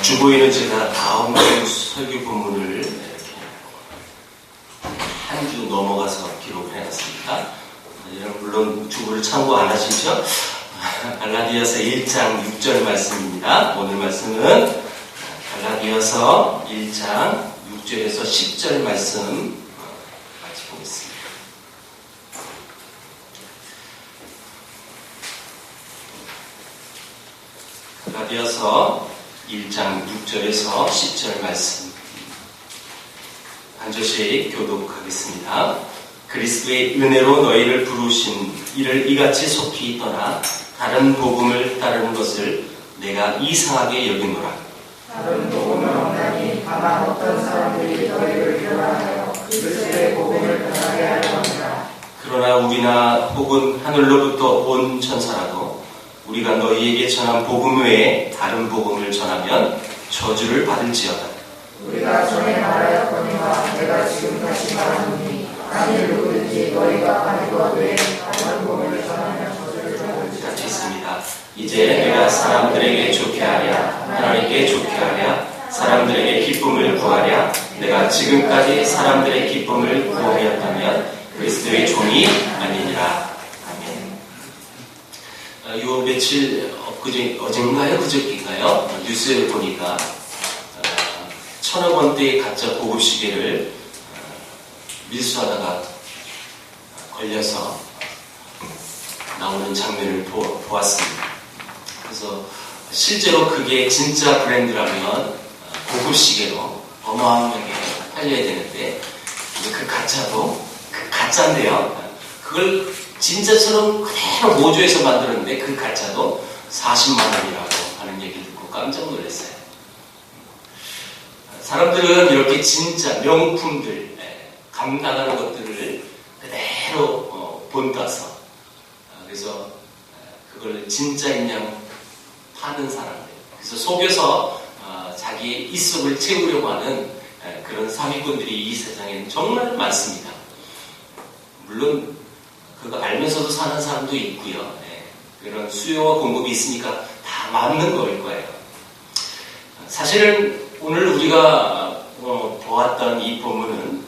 주보에는 제가 다음 주 설교 본문을 한 주 넘어가서 기록을 해놨습니다. 여러분 물론 주보를 참고 안 하시죠? 갈라디아서 1장 6절 말씀입니다. 오늘 말씀은 갈라디아서 1장 6절에서 10절 말씀 같이 보겠습니다. 갈라디아서 1장 6절에서 10절 말씀 한 절씩 교독하겠습니다. 그리스도의 은혜로 너희를 부르신 이를 이같이 속히 떠나 다른 복음을 따르는 것을 내가 이상하게 여기노라. 다른 복음은 없나니 다만 어떤 사람들이 너희를 교란하여 그리스도의 복음을 변하게 하려 합니다. 그러나 우리나 혹은 하늘로부터 온 천사라도 우리가 너희에게 전한 복음 외에 다른 복음을 전하면 저주를 받을지어다. 우리가 전에 말하였거니와 내가 지금 다시 말하노니 만일 누구든지 너희가 하는 것 외에 다른 복음을 전하면 저주를 받을지어다. 같이 있습니다. 이제 내가 사람들에게 좋게 하랴 하나님께 좋게 하랴 사람들에게 기쁨을 구하랴 내가 지금까지 사람들의 기쁨을 구하였다면 그리스도의 종이 아니니라. 요 며칠 어젠가요? 그저께인가요? 뉴스에 보니까 1,000억 원대의 가짜 보급 시계를 밀수하다가 걸려서 나오는 장면을 보았습니다. 그래서 실제로 그게 진짜 브랜드라면 고급 시계로 어마어마하게 팔려야 되는데 그 가짜도 그 가짜인데요. 그걸 진짜처럼 그대로 모조해서 만들었는데 그 가짜도 40만 원이라고 하는 얘기를 듣고 깜짝 놀랐어요. 사람들은 이렇게 진짜 명품들, 감당하는 것들을 그대로 본따서 그래서 그걸 진짜인 양 파는 사람들, 그래서 속여서 자기의 입속을 채우려고 하는 그런 사기꾼들이 이 세상에는 정말 많습니다. 물론 그거 알면서도 사는 사람도 있고요. 그런 수요와 공급이 있으니까 다 맞는 거일 거예요. 사실은 오늘 우리가 보았던 이 본문은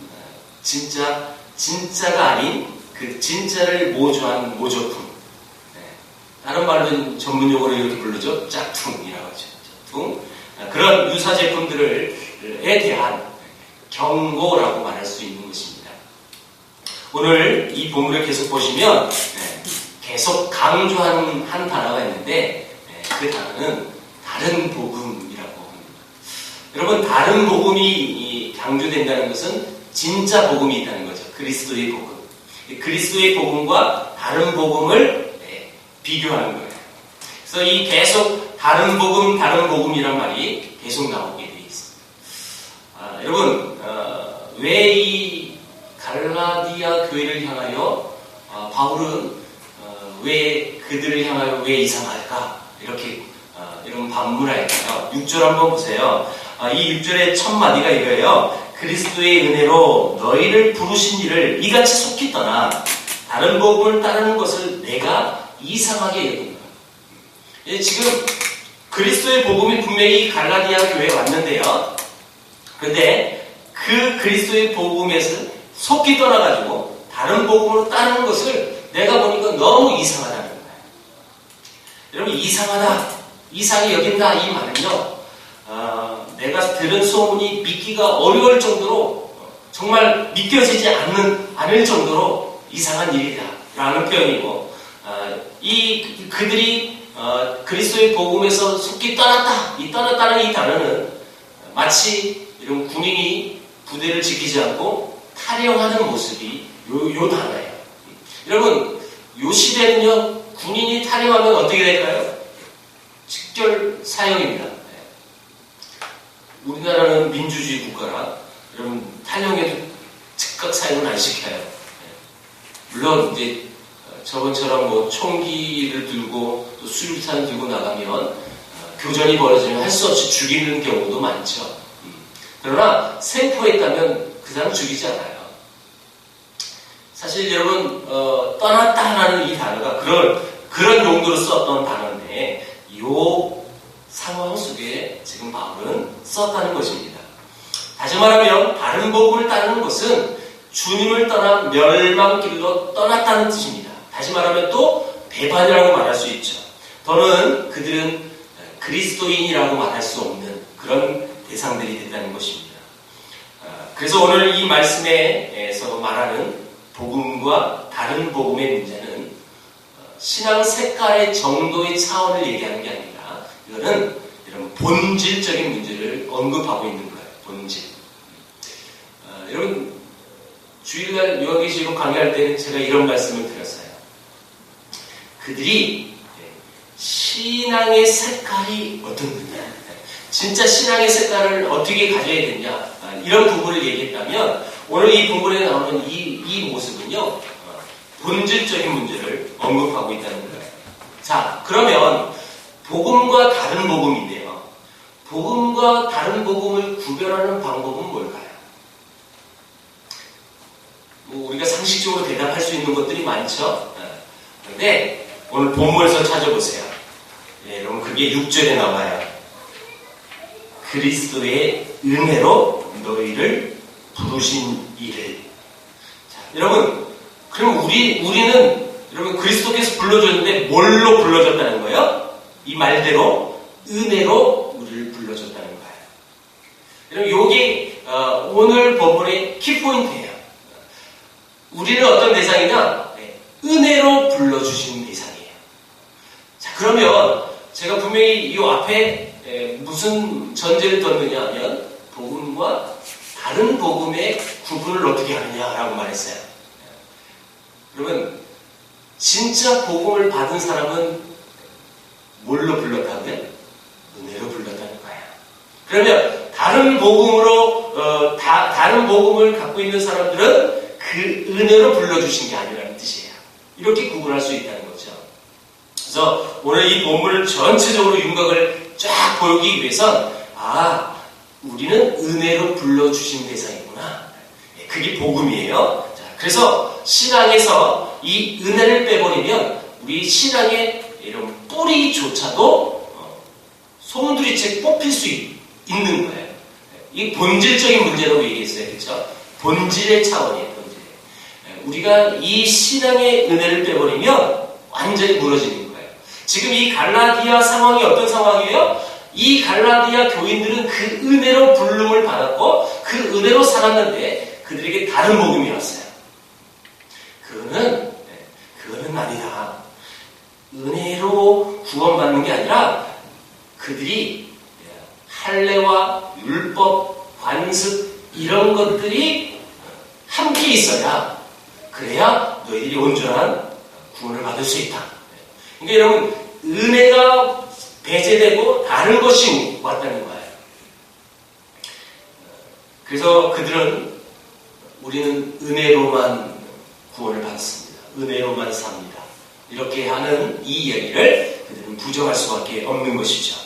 진짜가 아닌 그 진짜를 모조한 모조품. 다른 말로는 전문용어로 이렇게 부르죠. 짝퉁이라고 하죠. 짝퉁. 그런 유사 제품들에 대한 경고라고 말할 수 있는 것입니다. 오늘 이 본문을 계속 보시면 계속 강조하는 한 단어가 있는데 그 단어는 다른 복음이라고 합니다. 여러분 다른 복음이 강조된다는 것은 진짜 복음이 있다는 거죠. 그리스도의 복음. 그리스도의 복음과 다른 복음을 비교하는 거예요. 그래서 이 계속 다른 복음이란 말이 계속 나오게 되어 있습니다. 여러분 왜 이 갈라디아 교회를 향하여 바울은 왜 그들을 향하여 왜 이상할까? 이렇게 이런 반문할까요? 6절 한번 보세요. 이 6절의 첫 마디가 이거예요. 그리스도의 은혜로 너희를 부르신 이를 이같이 속히 떠나 다른 복음을 따르는 것을 내가 이상하게 여긴다. 지금 그리스도의 복음이 분명히 갈라디아 교회에 왔는데요. 그런데 그 그리스도의 복음에서 속히 떠나가지고 다른 복음으로 따르는 것을 내가 보니까 너무 이상하다는 거예요. 여러분 이상하다, 이상히 여긴다 이 말은요. 내가 들은 소문이 믿기가 어려울 정도로 정말 믿겨지지 않을 정도로 이상한 일이다 라는 표현이고 그들이 그리스도의 복음에서 속히 떠났다. 이 떠났다는 이 단어는 마치 이런 군인이 부대를 지키지 않고 탈영하는 모습이 요 단어예요. 여러분 요 시대는요 군인이 탈영하면 어떻게 될까요? 직결 사형입니다. 우리나라는 민주주의 국가라 여러분 탈영해도 즉각 사형은 안 시켜요. 물론 이제 저번처럼 뭐 총기를 들고 또 수류탄 들고 나가면 교전이 벌어지면 할 수 없이 죽이는 경우도 많죠. 그러나 생포했다면 그 사람 죽이지 않아요. 사실 여러분 떠났다라는 이 단어가 그런 용도로 썼던 단어인데 이 상황 속에 지금 바울은 썼다는 것입니다. 다시 말하면 바른 복음을 따르는 것은 주님을 떠나 멸망길로 떠났다는 뜻입니다. 다시 말하면 또 배반이라고 말할 수 있죠. 더는 그들은 그리스도인이라고 말할 수 없는 그런 대상들이 된다는 것입니다. 그래서 오늘 이 말씀에서 말하는 복음과 다른 복음의 문제는 신앙 색깔의 정도의 차원을 얘기하는 게 아니라 이거는 이런 본질적인 문제를 언급하고 있는 거예요. 본질. 여러분 주일날 요한계시록 강의할 때는 제가 이런 말씀을 드렸어요. 그들이 신앙의 색깔이 어떻느냐, 진짜 신앙의 색깔을 어떻게 가져야 되냐, 이런 부분을 얘기했다면 오늘 이 부분에 나오는 이 모습은요, 본질적인 문제를 언급하고 있다는 거예요. 자, 그러면 복음과 다른 복음인데요. 복음과 다른 복음을 구별하는 방법은 뭘까요? 우리가 상식적으로 대답할 수 있는 것들이 많죠. 그런데 오늘 본문에서 찾아보세요. 여러분 그게 6절에 나와요. 그리스도의 은혜로 너희를 부르신 이를. 자, 여러분 그럼 우리는 여러분 그리스도께서 불러줬는데 뭘로 불러줬다는 거예요? 이 말대로 은혜로 우리를 불러줬다는 거예요. 여러분 이게 오늘 본문의 키포인트예요. 우리는 어떤 대상이냐? 은혜로 불러주신 대상이에요. 자, 그러면 제가 분명히 이 앞에 무슨 전제를 뒀느냐 하면 복음과 다른 복음의 구분을 어떻게 하느냐라고 말했어요. 그러면 진짜 복음을 받은 사람은 뭘로 불렀다고요? 은혜로 불렀다는 거예요. 그러면 다른 복음으로 다른 복음을 갖고 있는 사람들은 그 은혜로 불러주신 게 아니라는 뜻이에요. 이렇게 구분할 수 있다는 거죠. 그래서 오늘 이 본문을 전체적으로 윤곽을 쫙 보이기 위해선 우리는 은혜로 불러주신 대상이구나. 그게 복음이에요. 자, 그래서 신앙에서 이 은혜를 빼버리면 우리 신앙의 이런 뿌리조차도 송두리째 뽑힐 수 있는 거예요. 이 본질적인 문제라고 얘기했어요. 그렇죠? 본질의 차원이에요. 우리가 이 신앙의 은혜를 빼버리면 완전히 무너지는 거예요. 지금 이 갈라디아 상황이 어떤 상황이에요? 이 갈라디아 교인들은 그 은혜로 부름을 받았고 그 은혜로 살았는데 그들에게 다른 복음이 왔어요. 그거는 아니다. 은혜로 구원받는 게 아니라 그들이 할례와 율법, 관습 이런 것들이 함께 있어야 그래야 너희들이 온전한 구원을 받을 수 있다. 그러니까 여러분 은혜가 배제되고 다른 것이 왔다는 거예요. 그래서 그들은 우리는 은혜로만 구원을 받습니다. 은혜로만 삽니다. 이렇게 하는 이 이야기를 그들은 부정할 수밖에 없는 것이죠.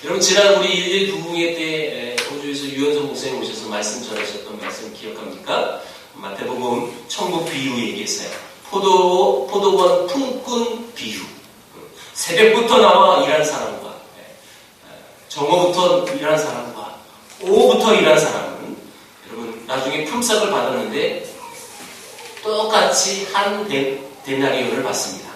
여러분 지난 우리 일일 부흥회 때 호주에서 유현석 목사님 오셔서 말씀 전하셨던 말씀 기억합니까? 마태복음 천국 비유 얘기했어요. 포도원 품꾼 비유. 새벽부터 나와 일한 사람과 정오부터 일한 사람과 오후부터 일한 사람은 여러분 나중에 품삯을 받았는데 똑같이 한 데나리온을 받습니다.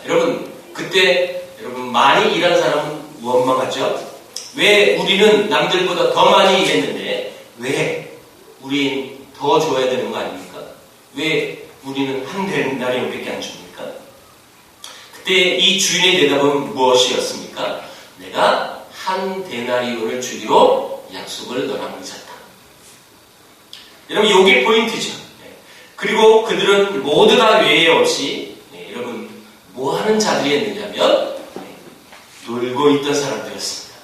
여러분 그때 여러분 많이 일한 사람은 원망하죠. 왜 우리는 남들보다 더 많이 일했는데 왜 우린 더 줘야 되는 거 아닙니까? 왜 우리는 한 데나리온밖에 안 줍니까? 그때 이 주인의 대답은 무엇이었습니까? 내가 한 데나리온을 주기로 약속을 너랑 맺었다. 여러분 이게 포인트죠. 그리고 그들은 모두 다 외에 없이 여러분 뭐 하는 자들이 했느냐면 놀고 있던 사람들이었습니다.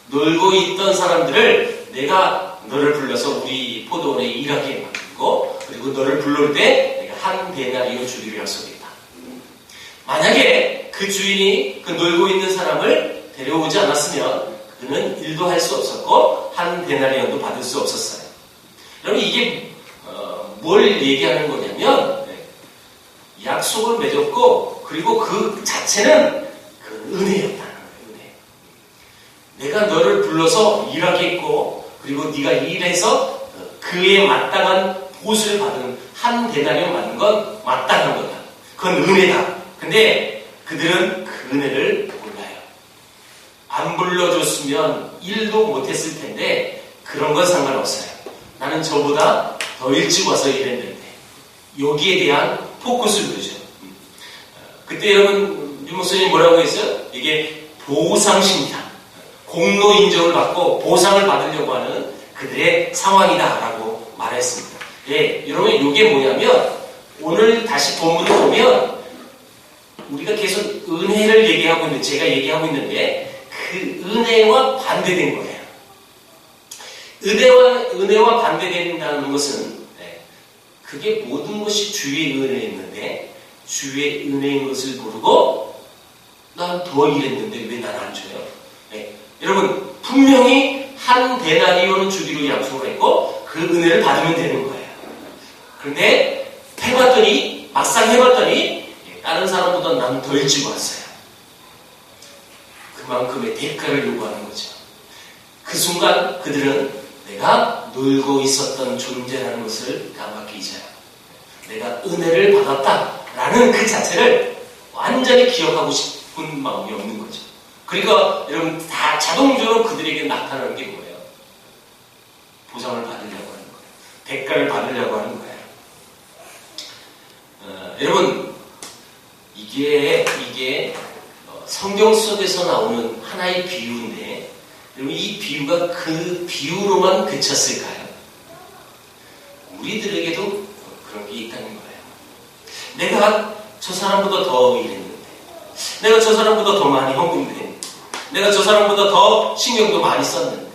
놀고 있던 사람들을 내가 너를 불러서 우리 포도원에 일하게 만들고 그리고 너를 불러올 때 내가 한 데나리온 주기로 약속했다. 만약에 그 주인이 그 놀고 있는 사람을 데려오지 않았으면 그는 일도 할 수 없었고 한 데나리온도 받을 수 없었어요. 여러분 이게 뭘 얘기하는 거냐면 약속을 맺었고 그리고 그 자체는 그 은혜였다는 거예요. 은혜. 내가 불러서 일하겠고, 그리고 네가 일해서 그에 마땅한 보수를 받은 한 데나리온 받는 건 마땅한 거다. 그건 은혜다. 근데 그들은 그 은혜를 몰라요. 안 불러줬으면 일도 못했을 텐데 그런 건 상관없어요. 나는 저보다 더 일찍 와서 일했는데, 여기에 대한 포커스를 두죠. 그때 여러분 윤 목사님 뭐라고 했어요? 이게 보상심이다. 공로 인정을 받고 보상을 받으려고 하는 그들의 상황이다라고 말했습니다. 예, 여러분 이게 뭐냐면 오늘 다시 본문을 보면 우리가 계속 은혜를 얘기하고 있는데, 제가 얘기하고 있는데 그 은혜와 반대된 거예요. 은혜와 반대된다는 것은 그게 모든 것이 주의 은혜였는데 주의 은혜인 것을 모르고 난 더 일했는데 왜 난 안 줘요? 네. 여러분 분명히 한 데나리온을 주기로 약속을 했고 그 은혜를 받으면 되는 거예요. 그런데 막상 해봤더니 다른 사람보다 난 더 일찍 왔어요. 그만큼의 대가를 요구하는 거죠. 그 순간 그들은 내가 놀고 있었던 존재라는 것을 까맣게 잊어요. 내가 은혜를 받았다라는 그 자체를 완전히 기억하고 싶은 마음이 없는 거죠. 그러니까 여러분 다 자동적으로 그들에게 나타나는 게 뭐예요? 보상을 받으려고 하는 거예요. 대가를 받으려고 하는 거예요. 여러분 이게 성경 속에서 나오는 하나의 비유인데, 여러분 이 비유가 그 비유로만 그쳤을까요? 우리들에게도 그런 게 있다는 거예요. 내가 저 사람보다 더 일했는데, 내가 저 사람보다 더 많이 헌금도 했는데, 내가 저 사람보다 더 신경도 많이 썼는데,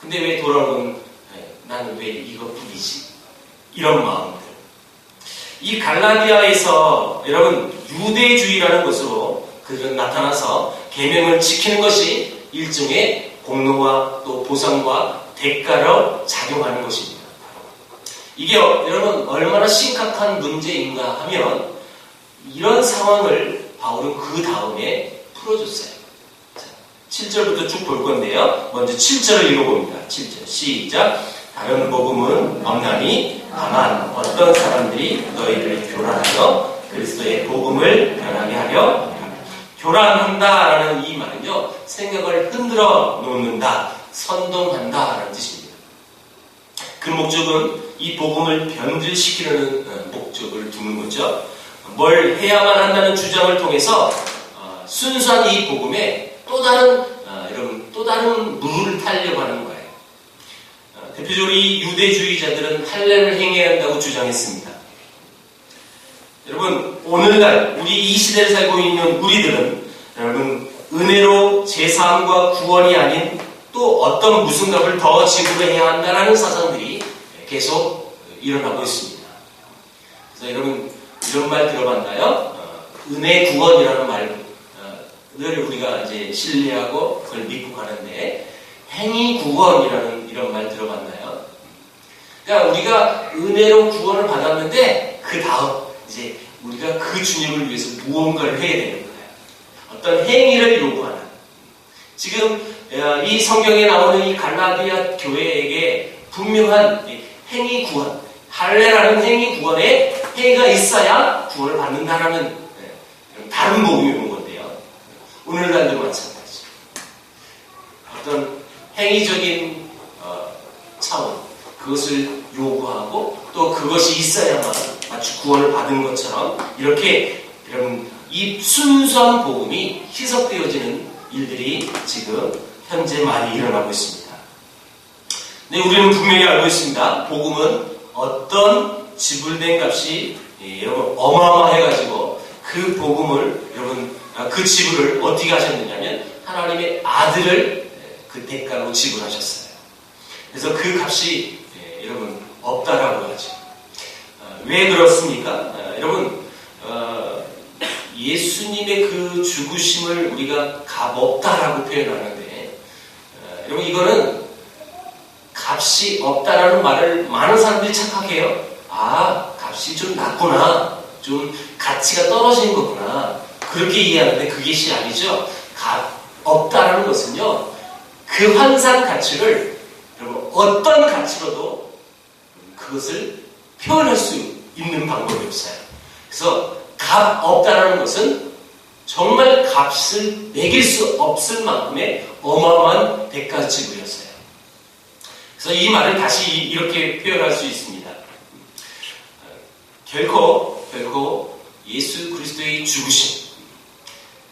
근데 왜 돌아오면 나는 왜 이것뿐이지? 이런 마음들. 이 갈라디아에서 여러분 유대주의라는 것으로 그들은 나타나서 계명을 지키는 것이 일종의 공로와 또 보상과 대가로 작용하는 것입니다. 이게 여러분 얼마나 심각한 문제인가 하면 이런 상황을 바울은 그 다음에 풀어줬어요. 7절부터 쭉 볼 건데요. 먼저 7절을 읽어봅니다. 7절 시작. 다른 복음은 없나니 다만 어떤 사람들이 너희를 교란하여 그리스도의 복음을 변하게 하려. 교란한다라는 이 말은요, 생각을 흔들어 놓는다, 선동한다라는 뜻입니다. 그 목적은 이 복음을 변질시키려는 목적을 두는 거죠. 뭘 해야만 한다는 주장을 통해서 순수한 이 복음에 또 다른 물을 타려고 하는 거예요. 대표적으로 이 유대주의자들은 할례를 행해야 한다고 주장했습니다. 여러분 오늘날 우리 이 시대를 살고 있는 우리들은 여러분 은혜로 제사함과 구원이 아닌 또 어떤 무슨 값을 더 지불해야 한다는 사상들이 계속 일어나고 있습니다. 그래서 여러분 이런 말 들어봤나요? 은혜 구원이라는 말을 우리가 이제 신뢰하고 그걸 믿고 가는데, 행위 구원이라는 이런 말 들어봤나요? 그러니까 우리가 은혜로 구원을 받았는데 그 다음 이제 우리가 그 주님을 위해서 무언가를 해야 되는 거예요. 어떤 행위를 요구하는. 지금 이 성경에 나오는 이 갈라디아 교회에게 분명한 행위 구원, 할례라는 행위 구원에 행위가 있어야 구원을 받는다라는 다른 복음이 오는 건데요. 오늘날도 마찬가지죠. 어떤 행위적인 차원, 그것을 요구하고 또 그것이 있어야만 마치 구원을 받은 것처럼 이렇게 여러분 이 순수한 복음이 희석되어지는 일들이 지금 현재 많이 일어나고 있습니다. 네, 우리는 분명히 알고 있습니다. 복음은 어떤 지불된 값이 여러분 어마어마해가지고 그 복음을 여러분 그 지불을 어떻게 하셨느냐면 하나님의 아들을 그 대가로 지불하셨어요. 그래서 그 값이 여러분 없다라고 하죠. 왜 그렇습니까? 여러분 예수님의 그 죽으심을 우리가 값 없다라고 표현하는데 여러분 이거는 값이 없다라는 말을 많은 사람들이 착각해요. 아, 값이 좀 낮구나, 좀 가치가 떨어진 거구나, 그렇게 이해하는데 그것이 아니죠. 값 없다라는 것은요, 그 환상 가치를 여러분 어떤 가치로도 그것을 표현할 수 있는 방법이 없어요. 그래서 값 없다라는 것은 정말 값을 매길 수 없을 만큼의 어마어마한 대가 지불이었어요. 그래서 이 말을 다시 이렇게 표현할 수 있습니다. 결코 예수 그리스도의 죽으심,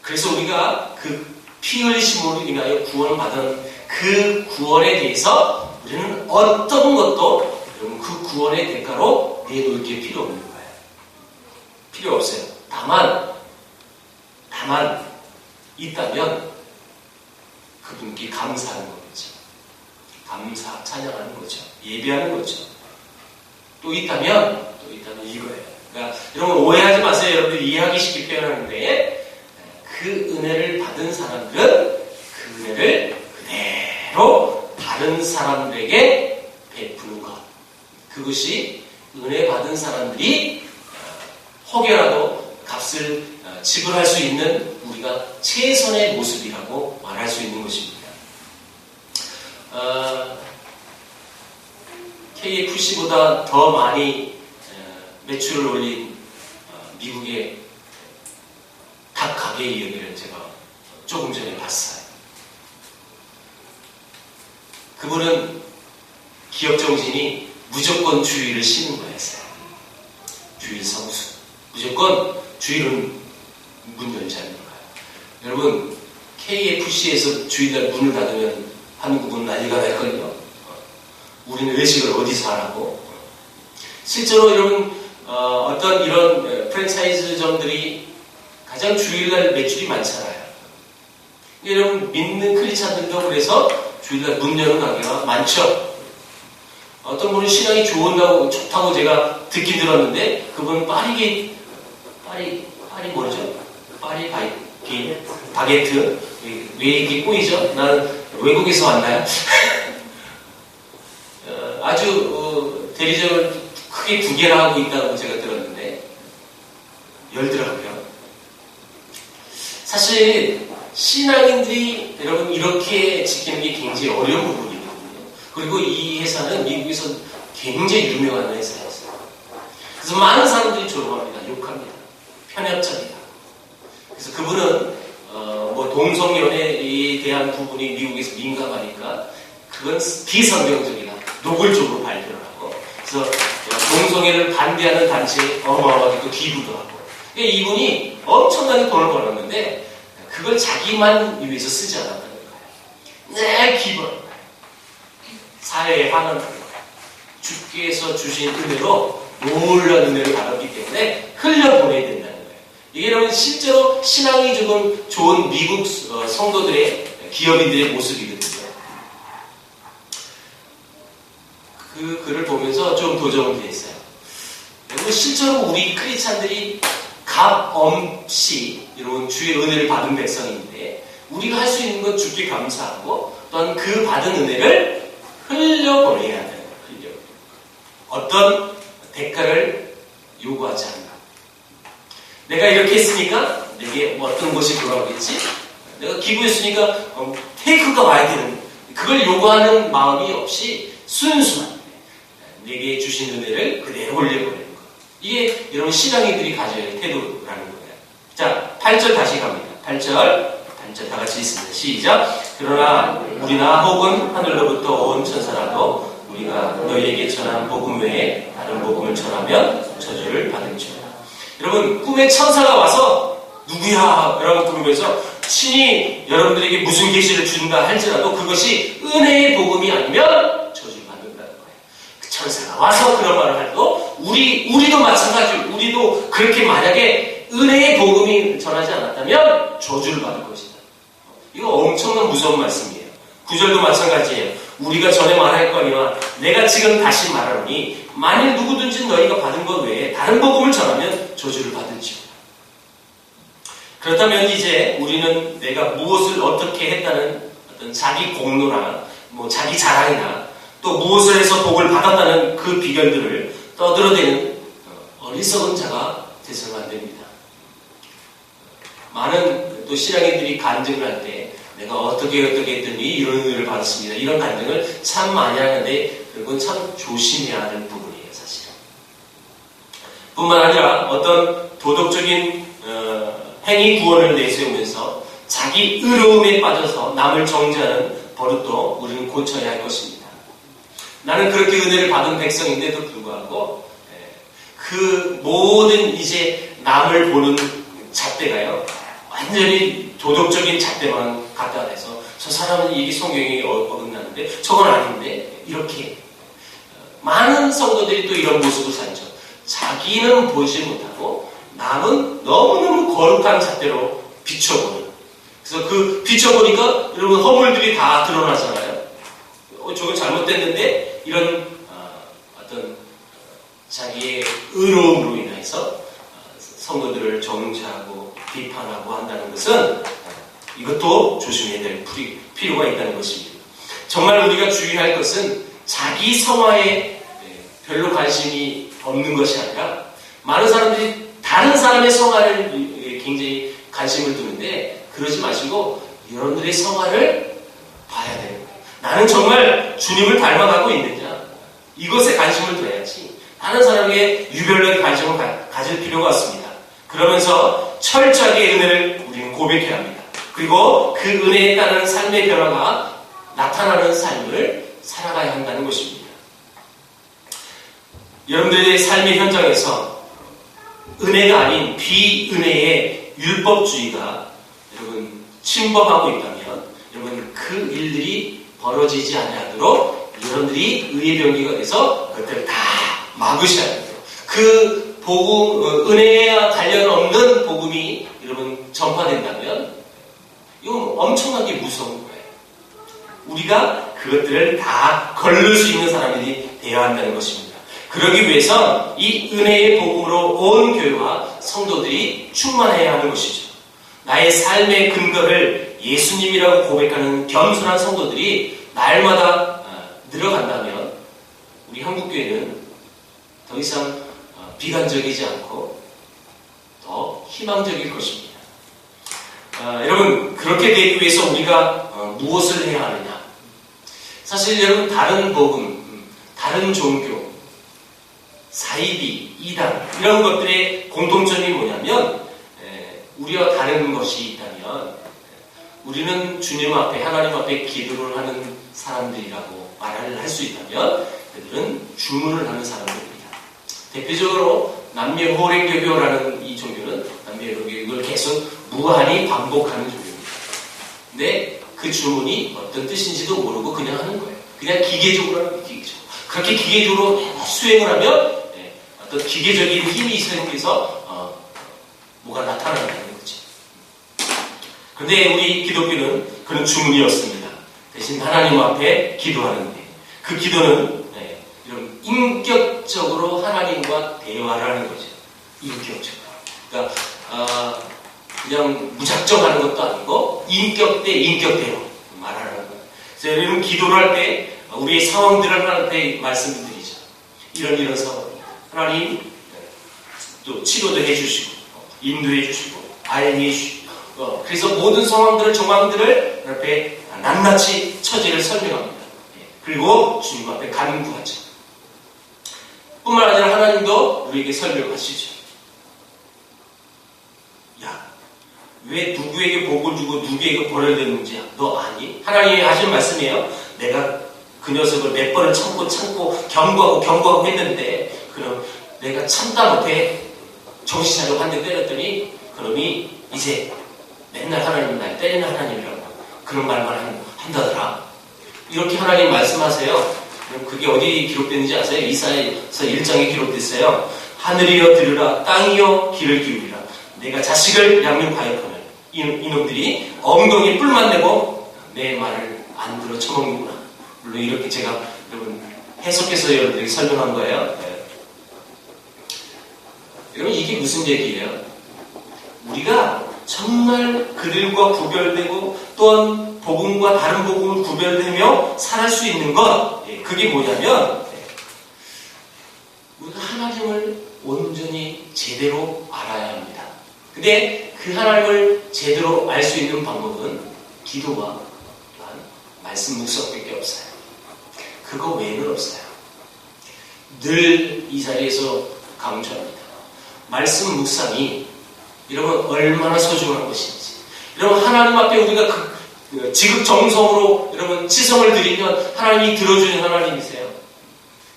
그래서 우리가 그 피 흘리심으로 인하여 구원을 받은 그 구원에 대해서 우리는 어떤 것도 그 구원의 대가로 내놓을 게 필요 없는 거예요. 필요 없어요. 다만 있다면 그분께 감사하는 거겠죠. 감사, 찬양하는 거죠. 예배하는 거죠. 또 있다면 이거예요. 그러니까 여러분 오해하지 마세요. 여러분들 이해하기 쉽게 표현하는데 그 은혜를 받은 사람들은 그 은혜를 그대로 다른 사람들에게 베푸는 것. 그것이 은혜 받은 사람들이 혹여라도 값을 지불할 수 있는 우리가 최선의 모습이라고 말할 수 있는 것입니다. KFC보다 더 많이 매출을 올린 미국의 닭 가게 이야기를 제가 조금 전에 봤어요. 그분은 기업 정신이 무조건 주일을 쉬는 거였어요. 주일 성수. 무조건 주일은 문 열지 않는 거예요. 여러분, KFC에서 주일날 문을 닫으면 한국은 난리가 날걸요. 우리는 외식을 어디서 하라고? 실제로 여러분, 어떤 이런 프랜차이즈점들이 가장 주일날 매출이 많잖아요. 여러분 믿는 크리스찬들도 그래서 주일날 문 여는 가게가 많죠. 어떤 분은 신앙이 좋다고 제가 듣긴 들었는데 그분은 파리 뭐죠? 파리 바게트 왜 이게 꼬이죠? 나는 외국에서 왔나요? 아주 대리점을 크게 2개나 하고 있다고 제가 들었는데 열더라고요. 사실 신앙인들이 여러분 이렇게 지키는 게 굉장히 어려운 부분이거든요. 그리고 이 회사는 미국에서 굉장히 유명한 회사였어요. 그래서 많은 사람들이 조롱합니다. 욕합니다. 편협적이다. 그래서 그분은 뭐 동성연애에 대한 부분이 미국에서 민감하니까 그건 비성경적이다. 노골적으로 발표를 하고 그래서 동성애를 반대하는 단체에 어마어마하게 또 기부도 하고 그러니까 이분이 엄청나게 돈을 벌었는데 그걸 자기만 위해서 쓰지 않았다는 거예요. 기부하는 거예요. 사회에 환원하는 거예요. 주께서 주신 은혜로 놀라운 은혜를 받았기 때문에 흘려보내야 된다는 거예요. 이게 여러분 실제로 신앙이 조금 좋은 미국 성도들의 기업인들의 모습이거든요. 그 글을 보면서 좀 도전이 됐어요. 여러분 실제로 우리 크리스찬들이 값 없이 이런 주의 은혜를 받은 백성인데 우리가 할 수 있는 건 주께 감사하고 또한 그 받은 은혜를 흘려보내야 하는 거예요. 어떤 대가를 요구하지 않는다. 내가 이렇게 했으니까 내게 어떤 것이 돌아오겠지? 내가 기부했으니까 테이크가 와야 되는 그걸 요구하는 마음이 없이 순수한 내게 주신 은혜를 그대로 올려보내는 것. 이게 여러분 신앙인들이 가져야 할 태도라는 거예요. 자, 8절 다시 갑니다. 8절 다 같이 있습니다. 시작. 그러나 우리나 혹은 하늘로부터 온 천사라도 우리가 너희에게 전한 복음 외에 다른 복음을 전하면 저주를 받을지어다. 여러분 꿈에 천사가 와서 누구야? 라고 부르면서 친히 여러분들에게 무슨 계시를 준다 할지라도 그것이 은혜의 복음이 아니면 저주를 받는다는 거예요. 그 천사가 와서 그런 말을 해도 우리도 마찬가지로 우리도 그렇게 만약에 은혜의 복음이 전하지 않았다면 저주를 받을 것이다. 이거 엄청난 무서운 말씀이에요. 9절도 마찬가지예요. 우리가 전에 말할 거니와 내가 지금 다시 말하노니 만일 누구든지 너희가 받은 것 외에 다른 복음을 전하면 저주를 받을지어다. 그렇다면 이제 우리는 내가 무엇을 어떻게 했다는 어떤 자기 공로나 뭐 자기 자랑이나 또 무엇을 해서 복을 받았다는 그 비결들을 떠들어대는 어리석은 자가 돼서는 안 됩니다. 많은 또 신앙인들이 간증을 할 때 내가 어떻게 했더니 이런 은혜를 받았습니다. 이런 간증을 참 많이 하는데 그건 참 조심해야 하는 부분이에요, 사실은. 뿐만 아니라 어떤 도덕적인 행위 구원을 내세우면서 자기 의로움에 빠져서 남을 정죄하는 버릇도 우리는 고쳐야 할 것입니다. 나는 그렇게 은혜를 받은 백성인데도 불구하고 그 모든 이제 남을 보는 잣대가요, 완전히 도덕적인 잣대만 갖다 대서 저 사람은 이게 성경에 어긋나는데 저건 아닌데 이렇게 많은 성도들이 또 이런 모습을 살죠. 자기는 보지 못하고 남은 너무너무 거룩한 잣대로 비춰보는. 그래서 그 비춰보니까 여러분 허물들이 다 드러나잖아요. 저건 잘못됐는데 이런 어떤 자기의 의로움으로 인해서 성도들을 정죄하고 비판하고 한다는 것은 이것도 조심해야 될 필요가 있다는 것입니다. 정말 우리가 주의할 것은 자기 성화에 별로 관심이 없는 것이 아니라 많은 사람들이 다른 사람의 성화를 굉장히 관심을 두는데 그러지 마시고 여러분들의 성화를 봐야 돼요. 나는 정말 주님을 닮아가고 있느냐, 이것에 관심을 둬야지 다른 사람에게 유별나게 관심을 가질 필요가 없습니다. 그러면서 철저하게 은혜를 우리는 고백해야 합니다. 그리고 그 은혜에 따른 삶의 변화가 나타나는 삶을 살아가야 한다는 것입니다. 여러분들의 삶의 현장에서 은혜가 아닌 비은혜의 율법주의가 여러분 침범하고 있다면 여러분 그 일들이 벌어지지 않도록 여러분들이 의의 병기가 돼서 그것들을 다 막으셔야 돼요. 그 복음, 은혜와 관련 없는 복음이 여러분 전파된다면 이건 엄청나게 무서운 거예요. 우리가 그것들을 다 걸를 수 있는 사람들이 되어야 한다는 것입니다. 그러기 위해서 이 은혜의 복음으로 온 교회와 성도들이 충만해야 하는 것이죠. 나의 삶의 근거를 예수님이라고 고백하는 겸손한 성도들이 날마다 늘어간다면 우리 한국교회는 더 이상 비관적이지 않고 더 희망적일 것입니다. 여러분, 그렇게 되기 위해서 우리가 무엇을 해야 하느냐? 사실 여러분, 다른 복음, 다른 종교, 사이비, 이단 이런 것들의 공통점이 뭐냐면 우리와 다른 것이 있다면 우리는 주님 앞에, 하나님 앞에 기도를 하는 사람들이라고 말을 할 수 있다면 그들은 주문을 하는 사람들입니다. 대표적으로 남녀호랭교교라는 이 종교는 남녀호랭교교를 계속 무한히 반복하는 종교입니다. 근데 그 주문이 어떤 뜻인지도 모르고 그냥 하는 거예요. 그냥 기계적으로 하는 거예요. 기계적으로. 그렇게 기계적으로 수행을 하면 어떤 기계적인 힘이 생겨서 뭐가 나타난다는 거지. 그런데 우리 기독교는 그런 주문이 없습니다. 대신 하나님 앞에 기도하는데 그 기도는 이런 인격적으로 하나님과 대화를 하는 거죠. 인격적으로. 그러니까 그냥 무작정 하는 것도 아니고 인격 대 인격대로 말하는 거예요. 그래서 여러분 기도를 할 때 우리의 상황들을 하나님께 말씀드리죠. 이런 상황. 하나님 또 치료도 해주시고 인도해 주시고 알게 해주시고 그래서 모든 상황들을 정황들을 앞에 낱낱이 처지를 설명합니다. 그리고 주님 앞에 간구하죠. 뿐만 아니라 하나님도 우리에게 설명하시죠. 야, 왜 누구에게 복을 주고 누구에게 벌을 내는지 너 아니? 하나님이 하신 말씀이에요. 내가 그 녀석을 몇 번을 참고 경고하고 했는데 그럼 내가 참다 못해 정신 차리고 한 대 때렸더니 그놈이 이제 맨날 하나님 날 때리는 하나님이라고 그런 말만 한다더라. 이렇게 하나님 말씀하세요. 그럼 그게 어디 기록됐는지 아세요? 이사야서 1장에 기록됐어요. 하늘이여 들으라, 땅이여 귀를 기울이라. 내가 자식을 양육하였거늘 이놈들이 엉덩이에 뿔만 내고 내 말을 안 들어 처먹는구나. 물론 이렇게 제가 여러분 해석해서 여러분들에게 설명한 거예요. 여러분 이게 무슨 얘기예요? 우리가 정말 그들과 구별되고 또한 복음과 다른 복음을 구별되며 살아갈 수 있는 것, 그게 뭐냐면 우리가 하나님을 온전히 제대로 알아야 합니다. 근데 그 하나님을 제대로 알 수 있는 방법은 기도와 또한 말씀 묵상밖에 없어요. 그거 외에는 없어요. 늘 이 자리에서 강조합니다. 말씀 묵상이 여러분 얼마나 소중한 것인지. 여러분 하나님 앞에 우리가 지극정성으로 여러분 지성을 드리면 하나님이 들어주는 하나님이세요.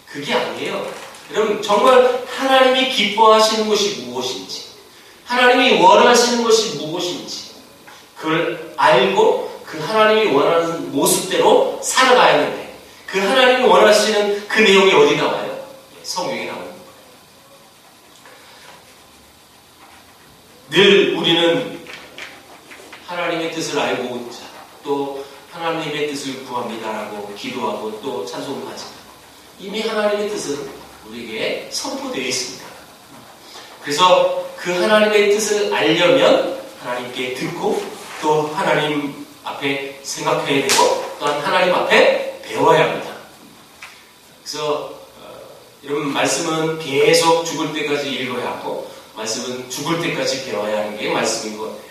그게 아니에요. 여러분 정말 하나님이 기뻐하시는 것이 무엇인지, 하나님이 원하시는 것이 무엇인지 그걸 알고 그 하나님이 원하는 모습대로 살아가야 하는데, 그 하나님이 원하시는 그 내용이 어디 나와요? 성경에 나옵니다. 늘 우리는 하나님의 뜻을 알고 또 하나님의 뜻을 구합니다라고 기도하고 또 찬송하지만 이미 하나님의 뜻은 우리에게 선포되어 있습니다. 그래서 그 하나님의 뜻을 알려면 하나님께 듣고 또 하나님 앞에 생각해야 되고 또한 하나님 앞에 배워야 합니다. 그래서 여러분 말씀은 계속 죽을 때까지 읽어야 하고 말씀은 죽을 때까지 배워야 하는 게 말씀인 것 같아요.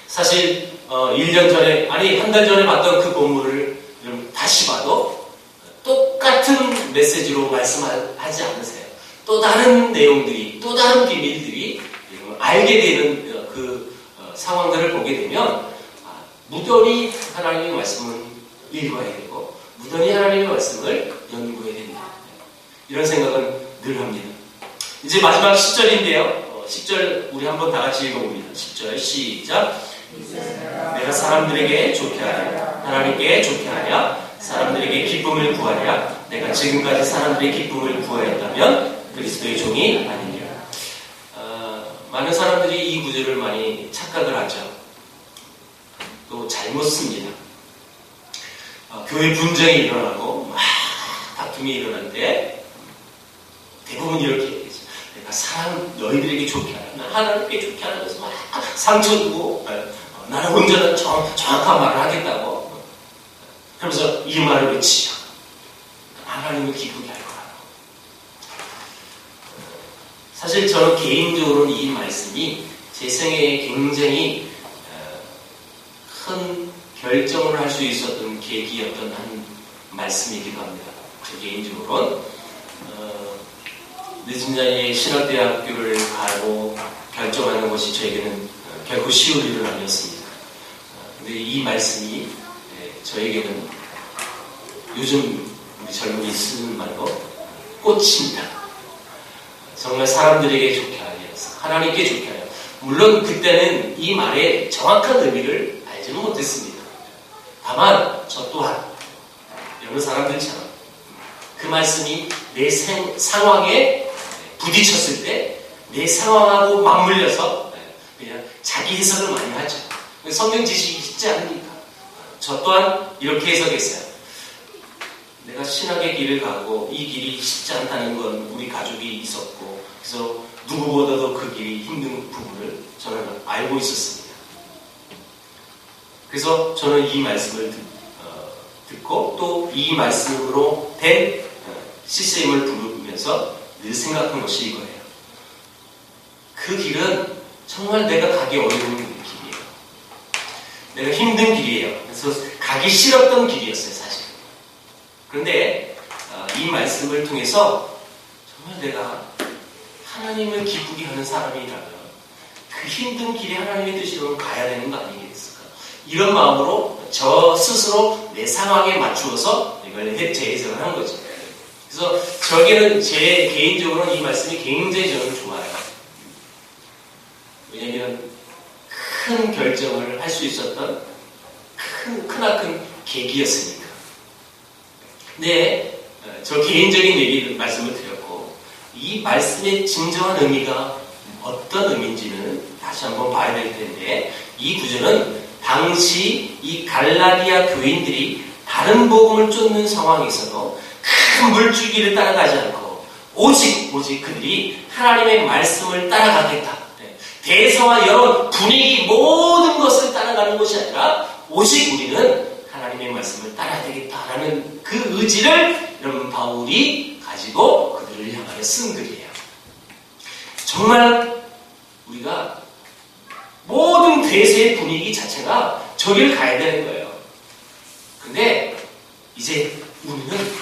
사실 1년 전에 아니 한 달 전에 봤던 그 본문을 여러분 다시 봐도 똑같은 메시지로 말씀하지 않으세요. 또 다른 내용들이 또 다른 비밀들이 알게 되는 그 상황들을 보게 되면 무던히 하나님의 말씀을 읽어야 되고 무던히 하나님의 말씀을 연구해야 된다. 이런 생각은 늘 합니다. 이제 마지막 10절인데요. 10절 우리 한번 다 같이 읽어봅니다. 10절 시작. 내가 사람들에게 좋게 하랴 하나님께 좋게 하랴 사람들에게 기쁨을 구하랴 내가 지금까지 사람들의 기쁨을 구하였다면 그리스도의 종이 아니니라. 많은 사람들이 이 구절을 많이 착각을 하죠. 또 잘못 씁니다. 교회 분쟁이 일어나고 막 다툼이 일어날 때 대부분 이렇게 얘기하죠. 내가 너희들에게 좋게 하라. 난 하나님께 좋게 하라면서 막 상처 주고 나는 혼자는 정확한 말을 하겠다고 그러면서 이 말을 외치죠. 하나님을 기쁘게 할 거라고. 사실 저는 개인적으로는 이 말씀이 제 생애에 굉장히 큰 결정을 할 수 있었던 계기였던 한 말씀이기도 합니다. 저 개인적으로는 늦은 나이에 신학대학교를 가고 결정하는 것이 저에게는 결코 쉬운 일은 아니었습니다. 근데 이 말씀이 저에게는 요즘 우리 젊은이 쓰는 말로 꽃입니다. 정말 사람들에게 좋게 하여 하나님께 좋게 하여. 물론 그때는 이 말의 정확한 의미를 알지는 못했습니다. 다만 저 또한 여러 사람들처럼 그 말씀이 내 상황에 부딪혔을 때 내 상황하고 맞물려서 그냥 자기 해석을 많이 하죠. 성경 지식이 쉽지 않으니까. 저 또한 이렇게 해석했어요. 내가 신학의 길을 가고 이 길이 쉽지 않다는 건 우리 가족이 있었고 그래서 누구보다도 그 길이 힘든 부분을 저는 알고 있었습니다. 그래서 저는 이 말씀을 듣고 또 이 말씀으로 된 CCM을 부르면서 늘 생각한 것이 이거예요. 그 길은 정말 내가 가기 어려운 길이에요. 내가 힘든 길이에요. 그래서 가기 싫었던 길이었어요, 사실. 그런데 이 말씀을 통해서 정말 내가 하나님을 기쁘게 하는 사람이라면 그 힘든 길에 하나님의 뜻으로 가야 되는 거 아니겠습니까? 이런 마음으로 저 스스로 내 상황에 맞추어서 이걸 재해석을 한 거죠. 그래서 저에게는 제 개인적으로는 이 말씀이 굉장히 저는 좋아요. 왜냐하면 큰 결정을 할 수 있었던 크나큰 계기였으니까. 근데 저 개인적인 얘기를 말씀을 드렸고 이 말씀의 진정한 의미가 어떤 의미인지는 다시 한번 봐야 될 텐데 이 구절은 당시 이 갈라디아 교인들이 다른 복음을 쫓는 상황에서도 큰 물줄기를 따라가지 않고 오직 그들이 하나님의 말씀을 따라가겠다. 대사와 여러 분위기 모든 것을 따라가는 것이 아니라 오직 우리는 하나님의 말씀을 따라야 되겠다라는 그 의지를 여러분 바울이 가지고 그들을 향하여 쓴 글이에요. 정말 우리가 모든 대세의 분위기 자체가 저기를 가야 되는 거예요. 근데 이제 우리는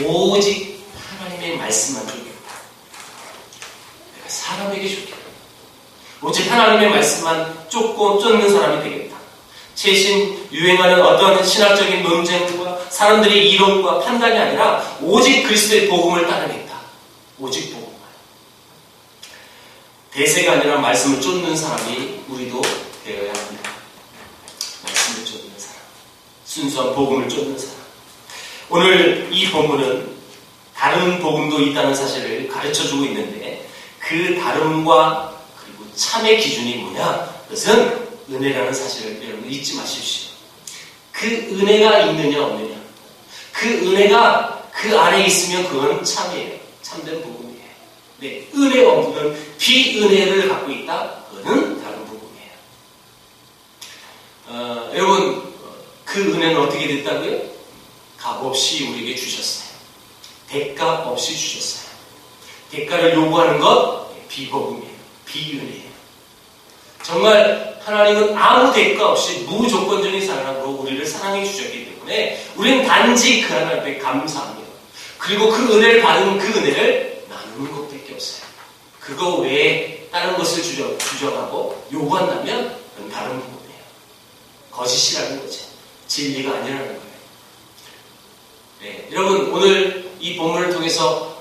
오직 하나님의 말씀만 쫓겠다. 내가 사람에게 쫓겠다. 오직 하나님의 말씀만 쫓는 사람이 되겠다. 최신 유행하는 어떤 신학적인 논쟁과 사람들의 이론과 판단이 아니라 오직 그리스도의 복음을 따르겠다. 오직 복음만. 대세가 아니라 말씀을 쫓는 사람이 우리도 되어야 합니다. 말씀을 쫓는 사람. 순수한 복음을 쫓는 사람. 오늘 이 본문은 다른 복음도 있다는 사실을 가르쳐주고 있는데 그 다름과 그리고 참의 기준이 뭐냐? 그것은 은혜라는 사실을 여러분 잊지 마십시오. 그 은혜가 있느냐 없느냐. 그 은혜가 그 안에 있으면 그건 참이에요. 참된 복음이에요. 네, 은혜 없는 비은혜를 갖고 있다. 그거는 다른 복음이에요. 여러분 그 은혜는 어떻게 됐다고요? 값없이 우리에게 주셨어요. 대가 없이 주셨어요. 대가를 요구하는 것 비복음이에요. 비은혜예요. 정말 하나님은 아무 대가 없이 무조건적인 사랑으로 우리를 사랑해 주셨기 때문에 우리는 단지 그 하나님 앞에 감사합니다. 그리고 그 은혜를 받은 그 은혜를 나누는 것밖에 없어요. 그거 외에 다른 것을 주장하고 요구한다면 그건 다른 부분이에요. 거짓이라는 거죠. 진리가 아니라는 거예요. 네, 여러분 오늘 이 본문을 통해서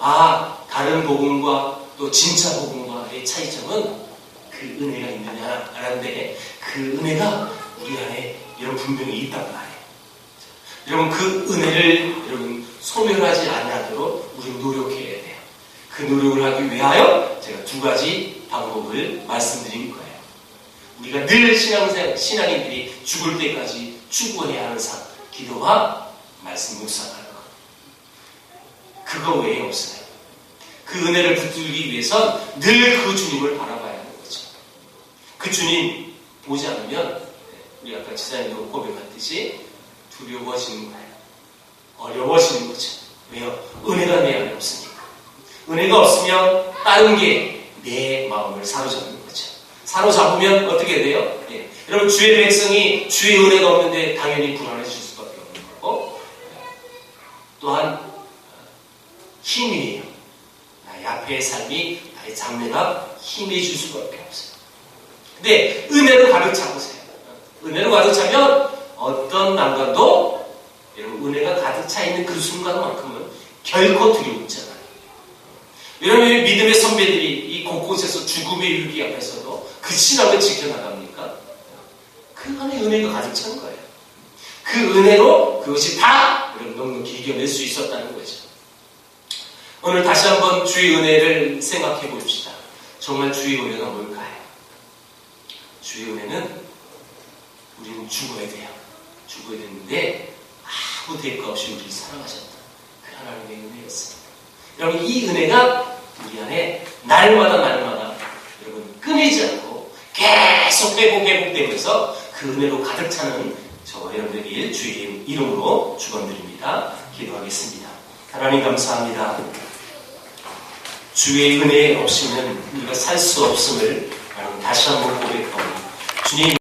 다른 복음과 또 진짜 복음과의 차이점은 그 은혜가 있느냐라는데 그 은혜가 우리 안에 여러분 분명히 있단 말이에요. 여러분 그 은혜를 여러분 소멸하지 않도록 우리는 노력해야 돼요. 그 노력을 하기 위하여 제가 두 가지 방법을 말씀드린 거예요. 우리가 늘 신앙인들이 죽을 때까지 추구해야 하는 삶, 기도와 말씀 묵상하는 것. 그거 외에 없어요. 그 은혜를 붙들기 위해선 늘 그 주님을 바라봐야 하는 거죠. 그 주님 보지 않으면 우리 아까 지사님도 고백했듯이 두려워지는 거예요. 어려워지는 거죠. 왜요? 은혜가 내 안에 없으니까. 은혜가 없으면 다른 게 내 마음을 사로잡는 거죠. 사로잡으면 어떻게 돼요? 네. 여러분 주의 백성이 주의 은혜가 없는데 당연히 불안해질 수밖에 없는 거고 또한 힘이에요. 나의 앞의 삶이 나의 장래가 힘해질 수밖에 없어요. 근데 은혜로 가득 차보세요. 은혜로 가득 차면 어떤 난관도 여러분 은혜가 가득 차 있는 그 순간만큼은 결코 두려움지 않아요. 여러분 믿음의 선배들이 이 곳곳에서 죽음의 위기 앞에서도 그 신앙을 지켜나갑니까? 그 안에 은혜가 가득 찬 거예요. 그 은혜로 그것이 다 여러분 넉넉히 이겨낼 수 있었다는 거죠. 오늘 다시 한번 주의 은혜를 생각해 봅시다. 정말 주의 은혜가 뭘까요? 주의 은혜는 우리는 죽어야 돼요. 죽어야 되는데 아무 대가 없이 우리를 사랑하셨다. 그 하나님의 은혜였습니다. 여러분 이 은혜가 우리 안에 날마다 여러분 끊이지 않고 계속 회복되면서 그 은혜로 가득 차는 저와 여러분에게 주의 이름으로 축원드립니다. 기도하겠습니다. 하나님 감사합니다. 주의 은혜 없이는 우리가 살 수 없음을 다시 한번 고백합니다. 주님